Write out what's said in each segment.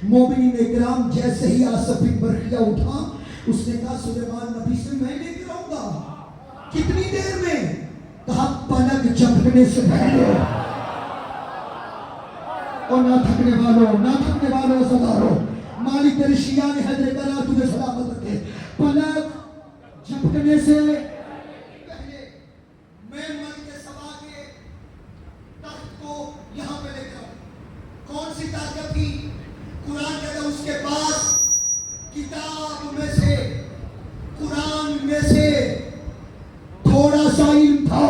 مومنین اکرام جیسے ہی آصف بن برقیہ اٹھا اس نے کہا سلیمان نبی سے میں لے کے آؤں گا کتنی دیر میں؟ کہا پلک جھپکنے سے پہلے۔ اور نہ تھکنے والوں زدارو مالک تیرے شیعہ نے حضرت کرا تجھے سلامت رکھے، پلک جھپکنے سے پہلے میں ملک سبا کے تخت کو یہاں پہ لے کر آؤں۔ کون سی طاقت تھی؟ قرآن کہتا ہے اس کے پاس کتاب میں سے، قرآن میں سے تھوڑا سا علم تھا۔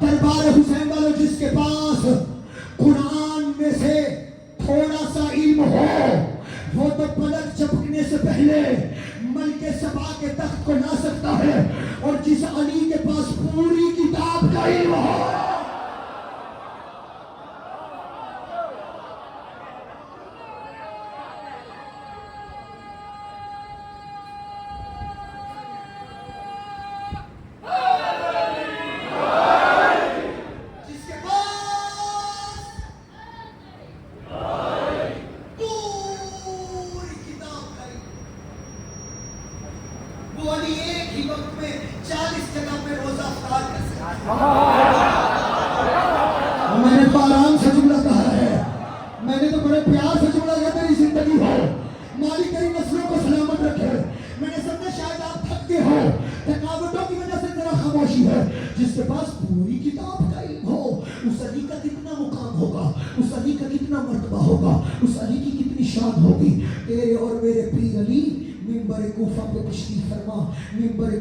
دربار حسین والوں جس کے پاس قرآن میں سے تھوڑا سا علم ہو وہ تو پلک جھپکنے سے پہلے ملک سبا کے تخت کو لا سکتا ہے، اور جس علی کے پاس پوری کتاب کا علم ہو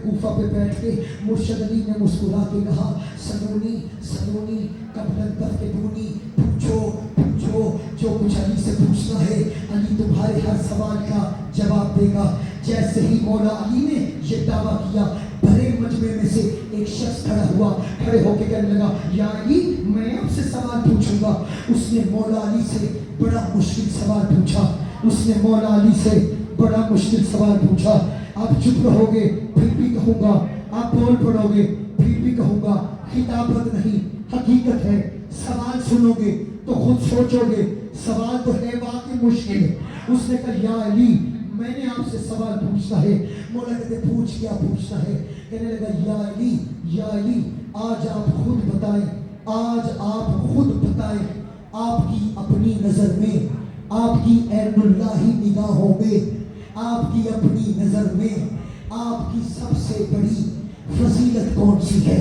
کوفہ پہ بیٹھ کے مرشد علی نے مسکرا کے کہا سنونی قبل تفتونی پوچھو جو کچھ علی سے پوچھنا ہے، علی تمہارے ہر سوال کا جواب دے گا۔ جیسے ہی مولا علی نے یہ دعویٰ کیا بھرے مجمع میں سے ایک شخص کھڑے ہو کے کہنے لگا یا علی میں آپ سے سوال پوچھوں گا۔ اس نے مولا علی سے بڑا مشکل سوال پوچھا، آپ چپ رہو گے پھر بھی کہوں گا، آپ بول پڑو گے پھر بھی کہوں گا، خطابت نہیں حقیقت ہے، سوال سنو گے تو خود سوچو گے، سوال تو ہے واقعی مشکل ہے۔ اس نے کہا یا علی میں نے آپ سے سوال پوچھنا ہے۔ مولا کہتے پوچھ کیا پوچھنا ہے؟ کہنے لگا یا علی آج آپ خود بتائیں آپ کی اپنی نظر میں، آپ کی عین اللہی نگاہوں میں، آپ کی اپنی نظر میں آپ کی سب سے بڑی فضیلت کون سی ہے؟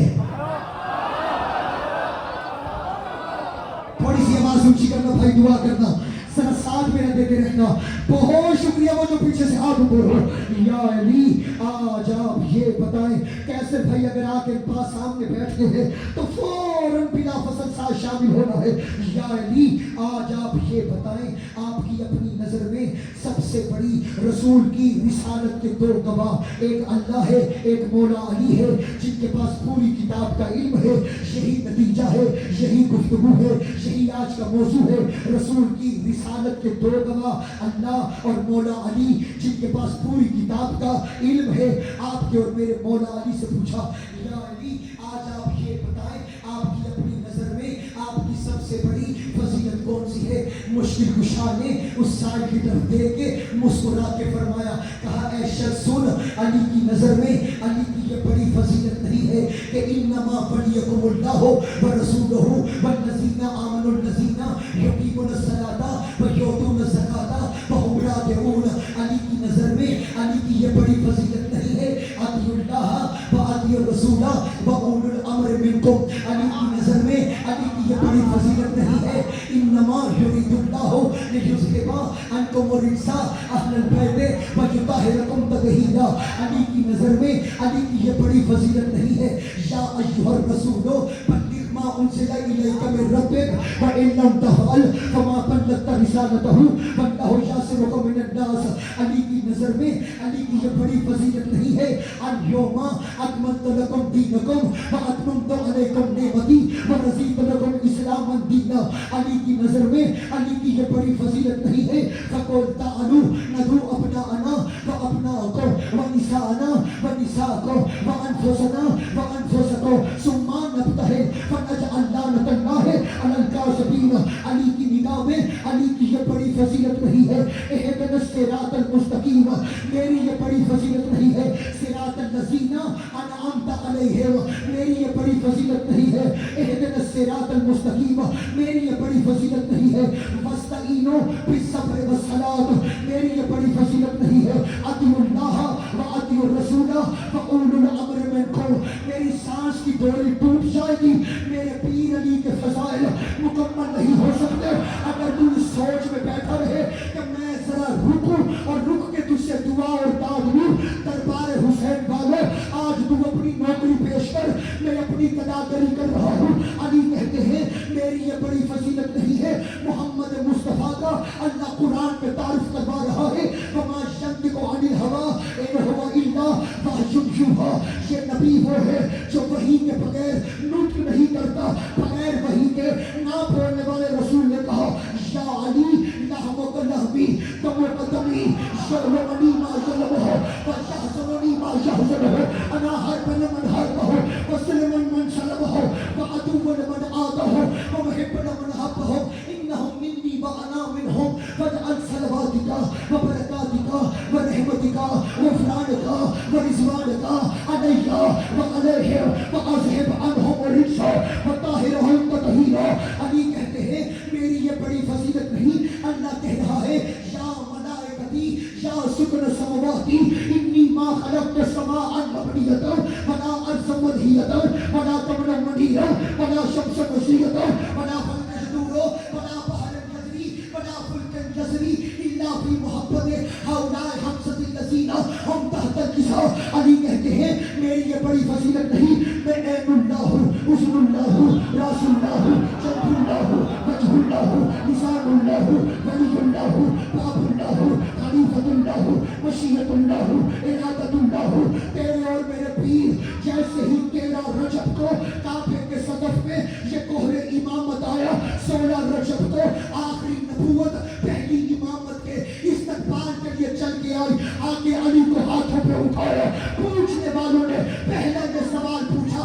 تھوڑی سی آواز اونچی کرنا بھائی، دعا کرنا، ذرا ساتھ میرا دیتے رہنا۔ بہت شکریہ وہ جو پیچھے سے ہاتھ اٹھو یا علی آج آپ یہ بتائیں۔ کیسے بھائی اگر آپ کے پاس سامنے بیٹھتے ہیں تو فوراً بلا فصل ساتھ شامل ہونا ہے۔ یا علی آج آپ یہ بتائیں آپ کی اپنی نظر میں سب سے بڑی رسول کی رسالت کے دو گواہ، ایک اللہ ہے ایک مولا علی ہے جن کے پاس پوری کتاب کا علم ہے۔ یہی نتیجہ ہے، یہی گفتگو ہے، یہی آج کا موضوع ہے۔ رسول کی رسالت کے دو گواہ اللہ اور مولا علی جن کے پاس پوری کتاب کا علم ہے۔ آپ کے اور میرے مولا علی سے پوچھا یا علی آج آپ یہ بتائیں آپ کی اپنی نظر میں آپ کی سب سے بڑی فضیلت کون سی ہے؟ مشکل کشا نے اس سائل کی طرف دیکھ کے مسکرا کے فرمایا، کہا اے شخص سن، علی کی نظر میں علی کی یہ بڑی فضیلت نہیں ہے کہ انما ولیکم اللہ ورسولہ والذین آمنوا الذین یقیمون الصلاۃ ویؤتون الزکاۃ وهم راکعون۔ علی کی نظر میں علی کی یہ بڑی فضیلت نہیں ہے اطیعوا اللہ واطیعوا الرسول واولی الامر منکم۔ علی کی نظر میں علی کی یہ بڑی فضیلت نہیں ہے انما یرید اللہ لیذھب عنکم الرجس اہل البیت ویطہرکم تطہیرا۔ علی کی نظر میں علی کی یہ بڑی فضیلت نہیں ہے یا ایھا الرسول بلغ ما انزل الیک من ربک وان لم تفعل فما بلغت رسالتہ واللہ یعصمک من الناس۔ علی کی نظر میں علی کی یہ بڑی فضیلت نہیں ہے الیوم اکملت لکم دینکم واتممت علیکم نعمتی ورضیت لکم اسلاما دینا۔ علی کی نظر میں علی کی یہ بڑی فضیلت نہیں ہے فقل تعالوا ندعو ابناءنا وابناءکم ونساءنا ونساءکم وانفسنا وانفسکم ثم نبتہل فنجعل لعنۃ اللہ علی الکاذبین۔ علی کی نگاہ میں अली की ये बड़ी फजीलत नहीं है इहदिना सिरातल मुस्तकीम, मेरी ये बड़ी फजीलत नहीं है सिरातल लज़ीना अनअमता अलैहिम, मेरी ये बड़ी फजीलत नहीं है इहदिना सिरातल मुस्तकीम, मेरी ये बड़ी फजीलत नहीं है वस्तईनो बिस्सब्र वस्सलात, मेरी ये बड़ी फजीलत नहीं है अतिउल्लाह व अतिउर रसूल व उलुल अम्र मिनकुम, मेरी सांस की डोरी टूट जाएगी, मेरे पीर अली के फज़ाइल मुकम्मल नहीं हो सकते अगर तू इस सोच में बैठा रहे कि मैं जरा रुकूं और रुक के तुझसे दुआ और दाद लूं। दरबार हुसैन वाले आज तू अपनी नौकरी पेश कर, मैं अपनी कदाकारी कर रहा हूँ। अली कहते हैं मेरी ये बड़ी फजीलत नहीं है मोहम्मद मुस्तफ़ा का अल्लाह कुरान में तारीफ करवा रहा है वमा यंतिकु अनिल हवा इन हुवा इल्ला वहयुन युहा, ये नबी वो है जो वही के बगैर नुत्क नहीं करता, बगैर वही के ना बोलने वाले रसूल ने कहा या अली लहमुक लहमी तमुक दमी शरमनी मा शलबह व यहज़ुनी मा यहज़ुनह अना हरबन मन हरबह व सलमन मन शलबह व अदुवन मन आदह व मुहिब्बन मन हब्बह इन्नहुम मिन्नी व अना मिनहुम वजअल सलवातिका व बरकातिका व रहमतिका व फरानिका व रिज़वानिका अलैया व अलैहिम व अज़हिब अन्हुम रिज्सा व ताहिरहुम तत्हीरा। अली कहते हैं मेरी ये बड़ी फजीलत नहीं, अल्लाह कह रहा है या मलाइकती या सुकन समवाती इन्नी मा खलक़तु समाअन मबनियतन वला अर्ज़न मदहियतन वला कमरन मनीरन वला शम्सन मशीयतन वला फल्कन नूरो वला बहरन यजरी वला फुल्कन यजरी इल्ला फी मुहब्बति हौलाए हमसतिल लज़ीना हम तहतल किसा। अली कहते हैं मेरी ये बड़ी फजीलत नहीं, मैं ऐनुल्लाह हूँ उज़्मुल्लाह हूँ रासुल्लाह हूँ जद्दुल्लाह हूँ वजहुल्लाह हूँ लिसानुल्लाह हूँ वलियुल्लाह हूँ बाबुल्लाह हूँ खलीफतुल्लाह हूँ मशीयतुल्लाह हूँ इरादतुल्लाह हूँ। तेरे और मेरे पीर जैसे ही 13 रजब को काबे के सदफ में ये कोहरे इमामत आया, 16 रजब को आखिरी नबूवत पहली इमामत के इस्तकबाल के लिए चल के आई, आगे अली को हाथों पे उठाया, पूछने वालों ने पहला ये सवाल पूछा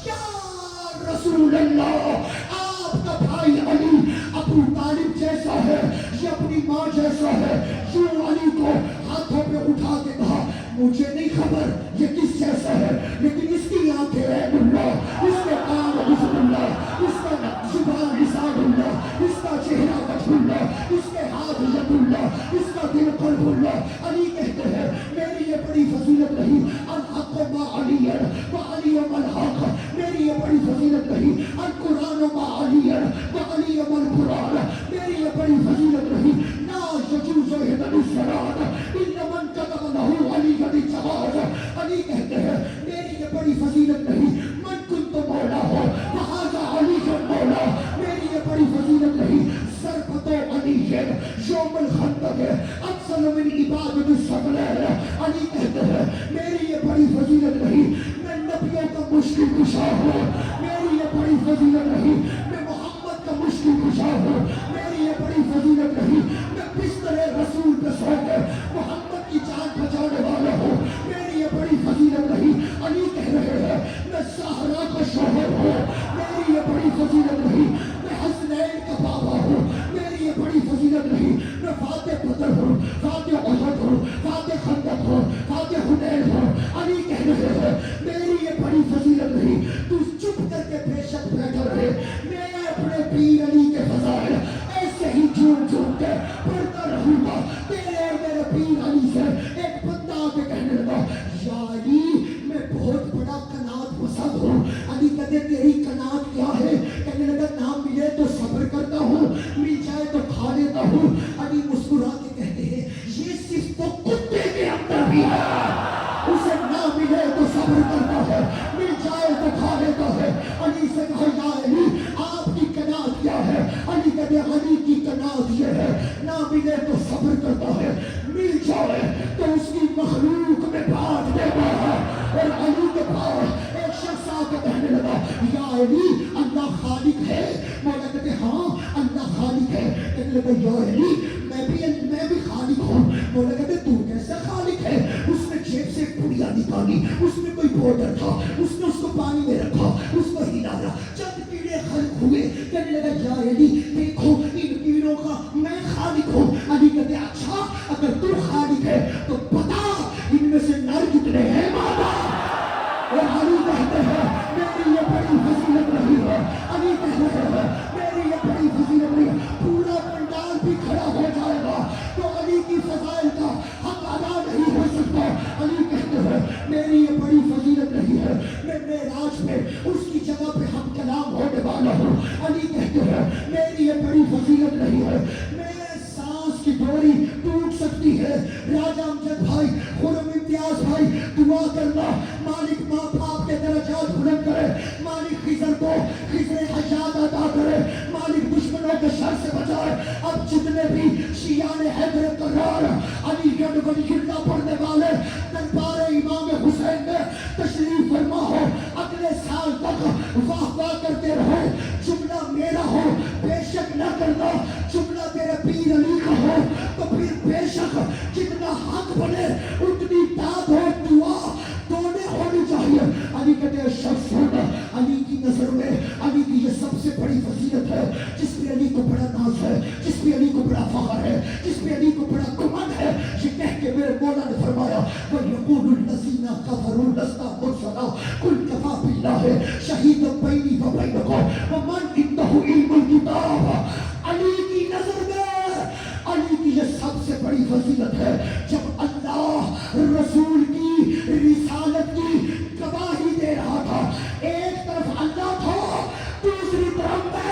या रसूल अल्लाह आपका भाई अली अबू तालिब जैसा है ये अपनी माँ जैसा है, क्यों अली को हाथों पे उठा के कहा मुझे नहीं खबर ये किस जैसा है, लेकिन इसकी आंखें ऐनुल्लाह, इसके कान बिस्मिल्लाह, इसका जुबान लिसानुल्लाह, इसका चेहरा वजहुल्लाह, इसके हाथ यदुल्लाह, इसका दिल क़ल्बुल्लाह। अली कहते हैं मेरी ये बड़ी फजीलत नहीं अल हक़ मा अलियन व अली मल हक़, मेरी ये बड़ी फजीलत नहीं अल कुरान मा अलियन व अली मल कुरान, मेरी ये बड़ी फजीलत नहीं ला यजूज़ु इहदन सलात इल्ला मन कतब लहू अली गदी जवाज़। अली कहते हैं मेरी ये बड़ी फजीलत नहीं मन कुंत मौला हो वहाज़ा अली का मौला, मेरी ये बड़ी फजीलत नहीं सरबतो अली है यौमुल खंदक अफसल मिन इबादतिस सगलैन। अली कहते हैं मेरी ये बड़ी फजीलत नहीं मैं नबियों का मुश्किल कुशा हूँ, मेरी ये बड़ी फजीलत नहीं मैं मोहम्मद का मुश्किल कुशा हूँ, मेरी ये बड़ी फजीलत नहीं मैं बिस्तरे रसूल पे सो के मोहम्मद की जान बचाने वाला हूँ, मेरी ये बड़ी फजीलत नहीं। अली कह रहे हैं मैं सहरा का शोहर हूँ, मेरी ये बड़ी फजीलत नहीं मैं हसनैन का बाबा हूँ, मेरी ये बड़ी फजीलत नहीं मैं फाते बदर हूँ, फाते उहद हूँ, फाते खंदक हूँ, फाते हुनैन हूँ। अली कह रहे हैं मेरी ये बड़ी फजीलत नहीं, तू चुप करके बेशक बैठा रहे, मैं अपने पीर अली के फज़ाइल ऐसे ही झूम झूम के पढ़ता रहूंगा। तेरे और मेरे पीर अली से एक बंदा आके कहने लगा या अली मैं बहुत बड़ा कनात पसंद हूँ। अली कहते तेरी कनात क्या है? कहने लगा ना मिले तो सब्र करता हूँ, मिल जाए तो खा लेता हूँ। अली मुस्कुरा के कहते हैं ये सिर्फ तो कुत्ते के अंदर भी है, उसे ना मिले तो सब्र करता है, मिल जाए तो खा लेता है। अली से कहो या अली आपकी कनात क्या है? अली कहते अली की कनात ये है ना मिले तो सब्र करता है, मिल जाए तो उसकी मखलूक में बांट देता है। और अली के पास एक शख्स आके कहने लगा या अली अल्लाह खालिक है? मौला कहते हाँ अल्लाह खालिक है। कहने लगा या अली मैं भी खालिक हूँ। मौला कहते तू कैसा खालिक है? उसने जेब से एक पुड़िया निकाली, उसमें कोई पाउडर था, उसने उसको पानी में रखा, उसको हिलाया, चंद कीड़े खल्क हुए। कहने लगा या अली देखो इन कीड़ों का मैं अगर तू खालिक है तो बता इनमें से नर कितने हैं माता। और अली कहते हैं मेरी ये बड़ी फजीलत नहीं है, अली कहते हैं मेरी ये बड़ी फजीलत नहीं है। पूरा पंडाल भी खड़ा हो जाएगा तो अली की फजाइल का हक अदा नहीं हो सकता। अली कहते हैं मेरी ये बड़ी फजीलत नहीं है, मैं मेराज में उसकी जगह पे हम कलाम होने वाला हूँ। अली कहते हैं मेरी ये बड़ी फजीलत नहीं है, मैं सांस की डोरी टूट सकती है। राजा अमजद भाई, खुरम इम्तियाज भाई, दुआ करना मालिक माँ बाप के दर्जात बुलंद करे, मालिक खिजर को खिजर हयात अता करे, मालिक दुश्मनों के शर से बचाए। अब जितने भी शियाने हैदर करार अलीगढ़ वलीउल्लाह पढ़ने वाले दरबार इमाम हुसैन में तशरीफ फरमा हो, अगले साल तक वाह वाह करते रहो। जुमला मेरा हो बेशक न करना, जुमला तेरे पीर अली का हो तो फिर बेशक जितना हक बने उतनी दाद हो, दुआ दोनों होनी चाहिए। अली कहते हैं शख्स होना अली की नजर में अली की ये सबसे बड़ी फजीलत है, जिस पे अली को बड़ा नाज है, जिस पे अली को बड़ा फख्र है, जिस पे अली को बड़ा गुमान है। ये कह के मेरे मौला ने फरमाया वयक़ूलुल लज़ीना कफ़रू लस्ता मुरसला कुल कफ़ा बिल्लाहि शहीदन बैनी व बैनकुम व मन इंदहु इल्मुल किताब। अली की नजर में अली की ये सबसे बड़ी फजीलत है। जब अल्लाह रसूल की रिसालत की गवाही दे रहा था, एक तरफ अल्लाह था, दूसरी तरफ मैं।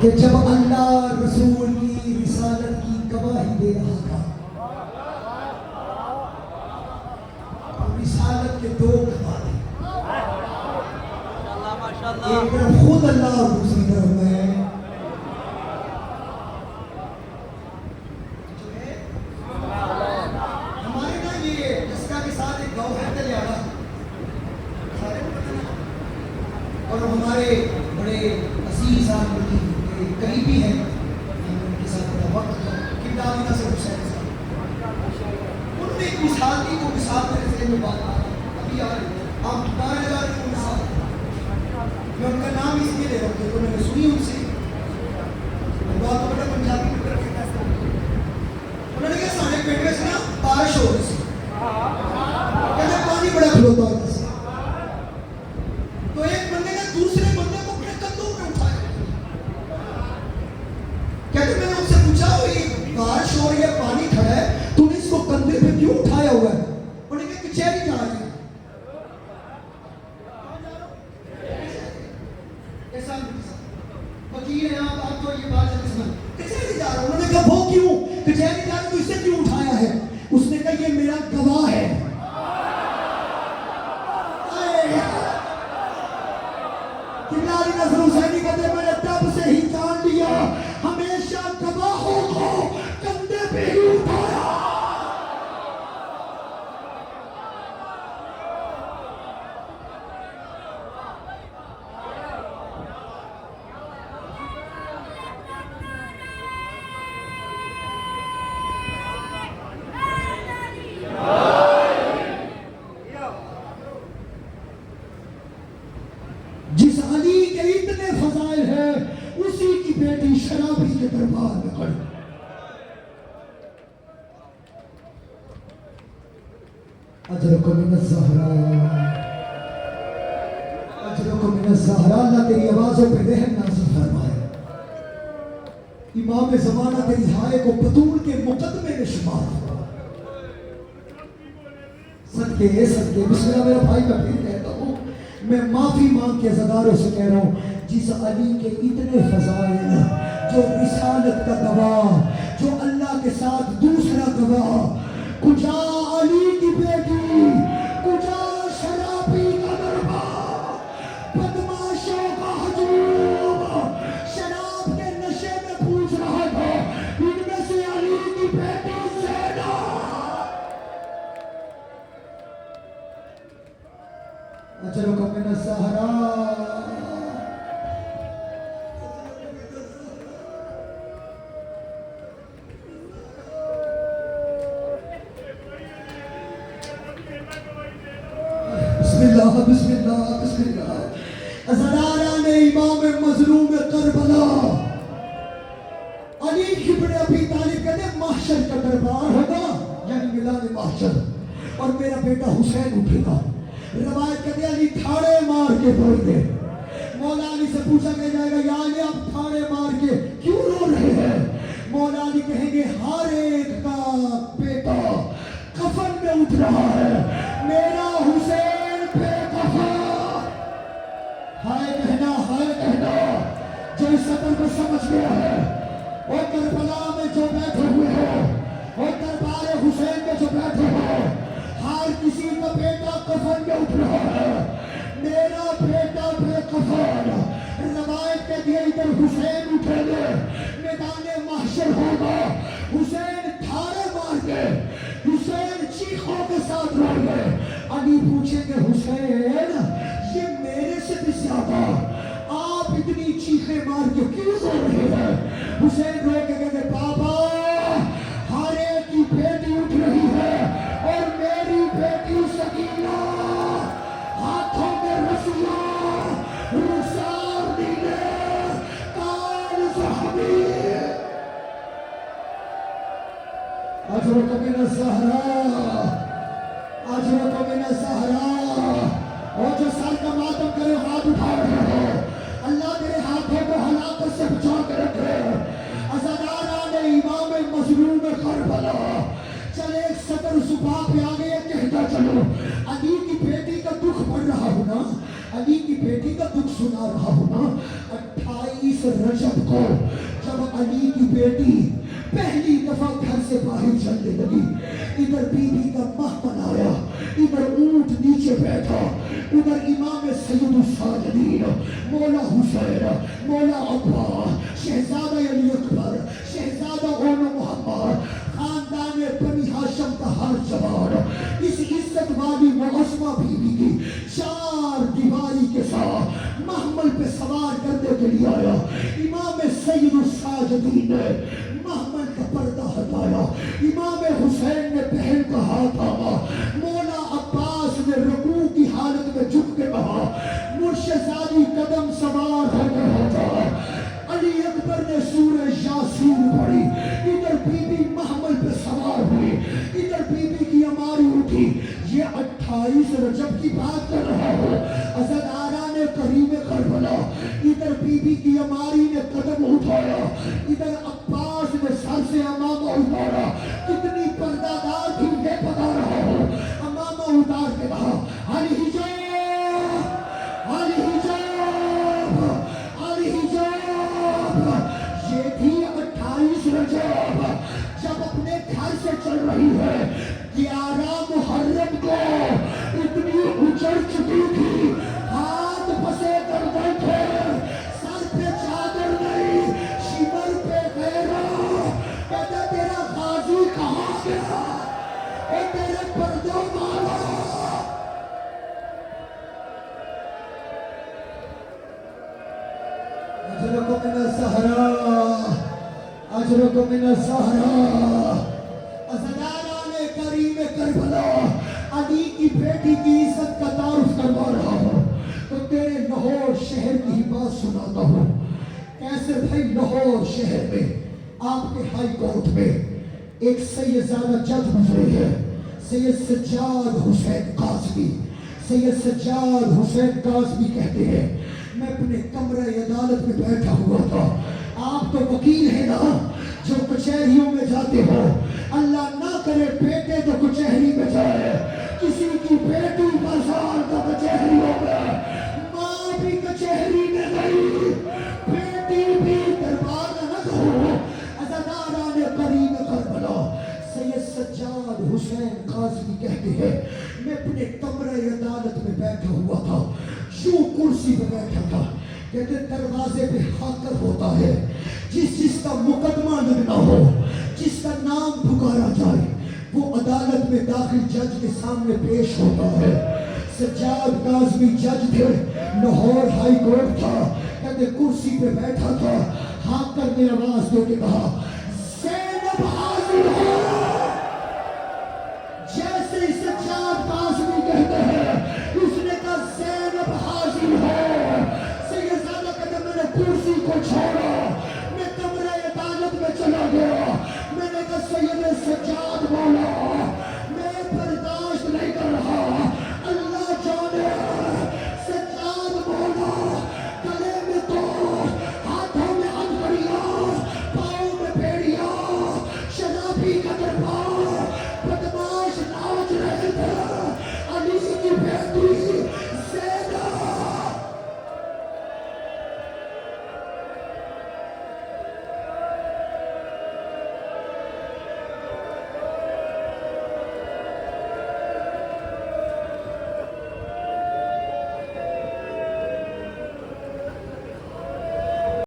کہ جب اللہ رسول کی رسالت کی گواہی دے رہا تھا، رسالت کے دو گواہ تھے، ایک طرف خود اللہ اور دوسری طرف میں ہمارے نا یہ جسکا کے ساتھ ایک گاؤں ہے تلیاڑا، اور ہمارے بڑے عزیز آپ کی قریبی ہیں، ان کے ساتھ بڑا وقت کردار سے حسین صاحب، انہوں نے ایک مثال دی، وہ مثال میرے ذہن میں بات آ رہی ہے ابھی آ رہی ہے، آپ دوبارہ لگا رہے ہیں مثال، میں ان کا نام اس لیے لے رہا ہوں کہ میں نے سنی ان سے بہت بڑا پنجابی میں کر کے کہتا ہوں، انہوں نے کہا سارے پیٹ میں سے نا بارش ہو رہی سی، کہتے پانی بڑا کھلوتا ہوتا سی، تو ایک بندے نے دوسرے بندے کو اپنے کندھوں پہ اٹھایا، کہتے میں نے ان سے پوچھا یہ بارش ہو رہی ہے پانی کھڑا ہے تو نے اس کو کندھے پہ کیوں اٹھایا ہوا ہے؟ انہوں نے کہا کچہری جا رہی ہے، وکیل ہیں آپ تو یہ بات ہے کچہری جا رہا ہوں، انہوں نے کہا وہ کیوں کچہری جا رہا تو اسے کیوں اٹھایا ہے؟ اس نے کہا یہ میرا گواہ ہے، کملاری نصر حسینی کہتے میں نے تب سے ہی جان لیا ہمیشہ گواہوں کو کندھے پہ ہی اٹھایا۔ جس علی کے اتنے فضائل ہیں اسی کی بیٹی شرابی کے دربار میں کھڑی، اجرکم من الزہراء، اجرکم من الزہراء، اللہ تیری آوازوں پہ رحم نازل فرمائے، امام زمانہ تیری ہائے کو بطول کے مقدمے میں شمار ہوا، صدقے صدقے بسم اللہ میرا بھائی میں پھر کہتا ہوں، میں معافی مانگ کے زداروں سے کہہ رہا ہوں، جس علی کے اتنے فضائل، جو رسالت کا گواہ، جو اللہ کے ساتھ دوسرا گواہ، کجا علی کی بیٹی، کجا شرابی کا دربار، بدماشوں کا ہجوم، شراب کے نشے میں پوچھ رہا تھا ان میں سے علی کی بیٹی زینب، اجرکم من الزہراء، بسم اللہ بسم اللہ بسم اللہ، زرارہ نے امام مظلوم کربلا علی ابن ابی طالب کہتے ہیں محشر کا دربار ہوگا یعنی میدان محشر اور میرا بیٹا حسین اٹھے گا، روایت کہتے ہیں علی تھاڑے مار کے روئے گے، مولا علی سے پوچھا کہ جائے گا یا علی آپ تھاڑے مار کے کیوں رو رہے ہیں؟ مولا علی کہیں گے ہر ایک کا بیٹا کفن میں اٹھ رہا ہے، میرا حسین بے کفن، ہائے کہنا جو اس سطر کو سمجھ گیا ہے، اور کربلا میں جو بیٹھے ہوئے ہو اور دربار حسین میں جو بیٹھے ہو، ہر کسی کا بیٹا کفن میں اٹھ رہا ہے، میرا بیٹا بے کفن، روایت کہتی ہے ادھر حسین اٹھیں گے، میدان محشر ہوگا، حسین تھاڑے مار کے، حسین چیخوں کے ساتھ روئیں گے، علی پوچھیں گے حسین یہ میرے سے بھی زیادہ آپ اتنی چیخیں مار کے کیوں رو رہے ہیں؟ حسین رو کے کہتے بابا ہر ایک کی بیٹی اٹھ رہی ہے اور میری بیٹی سکینہ ہاتھوں میں رسیاں، رخسار نیلے، کان زخمی، اجرکم من الزہراء، اجرکم من الزہراء، اور جو سر کا ماتم کرے ہاتھ اٹھا رہے ہو، اللہ تیرے ہاتھوں کو ہلاکت سے بچا کے رکھے، ازادارہ نے امام مظلوم کربلا، چلے ایک سطر صبح پہ آگے یہ کہتا چلو، علی کی بیٹی کا دکھ پڑھ رہا ہوں نا، علی کی بیٹی کا دکھ سنا رہا ہوں نا، 28 28 रजब को जब अली की बेटी पहली दफा घर से बाहर चलने लगी, इधर बीबी का महमन आया, इधर ऊंट नीचे बैठा, उधर इमाम सैयद साजदीन मौला हुसैन, मौला अब्बास, शहजादा अली अकबर, शहजादा ओनो मोहम्मद, खानदान बनी हाशम का हर जवान इस इज्जत वाली मुअज़्ज़मा बीबी की चार दीवारी के साथ महमल पे सवार करने के लिए आया। इमाम सैयद साजदीन ने महमल का पर्दा हटाया, इमाम हुसैन ने बहन का हाथ थामा, मौला अब्बास ने रुकू की हालत में झुक के कहा मुर्शिदानी कदम सवार होकर होता। अली अकबर ने सूरह यासीन पढ़ी, इधर बीबी महमल पे सवार हुई, इधर बीबी की अमारी उठी। ये 28 रजब की बात कर रहा हूँ। अज़ादारा ने करीब करबला, इधर बीबी की अमारी ने कदम उठाया, इधर अब्बास ने सर से अमामा उतारा। कितनी पर्दादार थी ये बता रहा हूँ। अमामा उतार के कहा अली हिजाब, अली हिजाब, अली हिजाब। ये थी 28 रजब जब अपने घर से चल रही है। 11 मुहर्रम को इतनी उजड़ चुकी थी, हाथ फंसे गर्दन थे, सर पे चादर नहीं, शिमर पे गैरा। कहता तेरा गाजी कहाँ गया, ओ तेरे पर्दों वाला। अजरको मिन ज़हरा, अजरको मिन ज़हरा। अज़दारा ने करीम करबला अली की बेटी की इज्जत का तारुफ करवा रहा हूँ। तो तेरे लाहौर शहर की ही बात सुनाता हूँ। कैसे भाई लाहौर शहर में आपके हाई कोर्ट में एक सैयदाना जज गुजरे हैं, सैयद सज्जाद हुसैन काज़मी। सैयद सज्जाद हुसैन काज़मी कहते हैं मैं अपने कमरे अदालत में बैठा हुआ था। आप तो वकील हैं ना जो कचहरियों में जाते हो। अल्लाह ना करे बेटे तो कचहरी में जाए, किसी की बेटी बाजार तो कचहरियों में, माँ भी कचहरी में गई, बेटी भी दरबार में न गई। अज़दारा ने करीम करबला सैयद सज्जाद हुसैन काज़मी कहते हैं मैं अपने कमरे अदालत में बैठा हुआ था, यूं कुर्सी पे बैठा था। कहते दरवाजे पे हाकर होता है, जिसका मुकदमा लगना हो, जिसका नाम पुकारा जाए, वो अदालत में दाखिल जज के सामने पेश होता है। सज्जाद काज़मी जज थे, लाहौर हाई कोर्ट था। कहते कुर्सी पे बैठा था, हाकर ने आवाज दे के कहा ज़ैनब हाजिर हो।